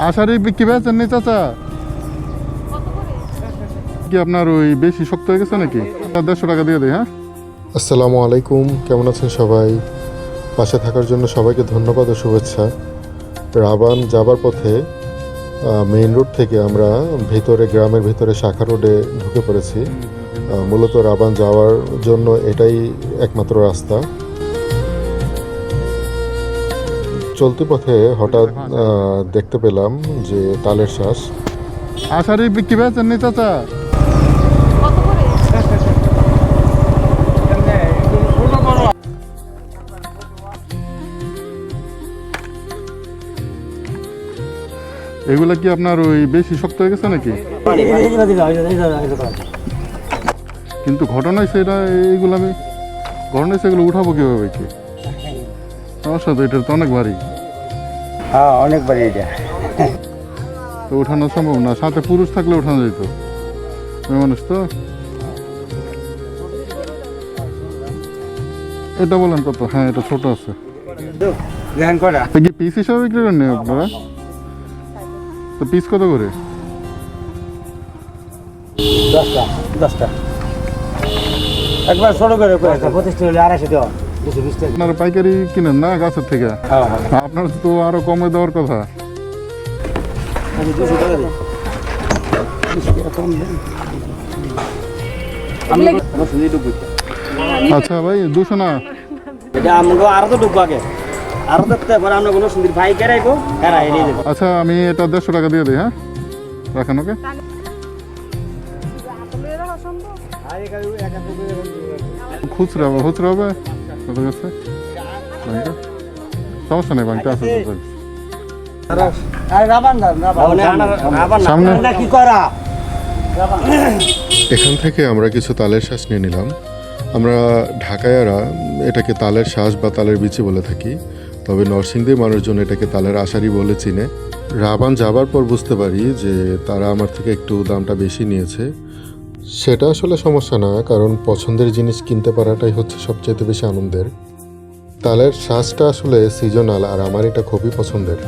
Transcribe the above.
আষাঢ়ি কি বেচেন নি চাচা? কি আপনার ওই বেশি শক্ত হয়ে গেছে নাকি? 150 টাকা দিয়ে দিই। হ্যাঁ, আসসালামু আলাইকুম, কেমন আছেন সবাই? পাশে থাকার জন্য সবাইকে ধন্যবাদ ও শুভেচ্ছা। রাবান যাবার পথে মেইন রোড থেকে আমরা ভিতরে গ্রামের ভিতরে শাখা রোডে ঢুকে পড়েছি। মূলত রাবান যাওয়ার জন্য এটাই একমাত্র রাস্তা। চলতি পথে হঠাৎ দেখতে পেলাম যে তালের শ্বাস। আষাঢ়ি কি বেচেন নি চাচা? এগুলা কি আপনার ওই বেশি শক্ত হয়ে গেছে নাকি? কিন্তু ঘটনা হয়েছে এটা, এইগুলো আমি ঘটনা হয়েছে এগুলো উঠাবো কিভাবে কি? সমস্যা তো, এটা তো অনেক ভারী। হ্যাঁ, অনেক বাড়ি এটা। তো উঠানো সম্ভব না, সাথে পুরুষ থাকলে উঠানো যেত। মেয়ে মানুষ তো। এটা বলেন কত? হ্যাঁ, এটা ছোট আছে। কি পিস হিসাবে বিক্রি করেন আপনারা? তো পিস কত করে? 10টা একবার ছোট করে 25 টাকা 250 টাকা। আপনারা পাইকারি কিনেন না গাছের থেকে? আপনার তো আরো কমে দেওয়ার কথা। আচ্ছা ভাই, 200 না? আরো তো ডুববো আগে, আরো দেখতে পরে আমরা কোনো সুন্দর ভাই কেরাইবো, কেরাই নিয়ে যাবো। আচ্ছা, আমি এটা 150 টাকা দিয়ে দিই। হ্যাঁ, রাখেন। ওকে, খুচরা হবে কত গেছে? সমস্যা নেই, ব্যাংকটা আছে সামনে। এখান থেকে আমরা কিছু তালের শ্বাস নিয়ে নিলাম। আমরা ঢাকায়ারা এটাকে তালের শ্বাস বা তালের বিচি বলে থাকি, তবে নরসিংদীর মানুষজন এটাকে তালের আষাঢ়ি বলে চিনে। রাবান যাবার পর বুঝতে পারি যে তারা আমার থেকে একটু দামটা বেশি নিয়েছে। সেটা আসলে সমস্যা না, কারণ পছন্দের জিনিস কিনতে পারাটাই হচ্ছে সবচেয়ে বেশি আনন্দের। তালের শ্বাসটা আসলে সিজনাল, আর আমার এটা খুবই পছন্দের।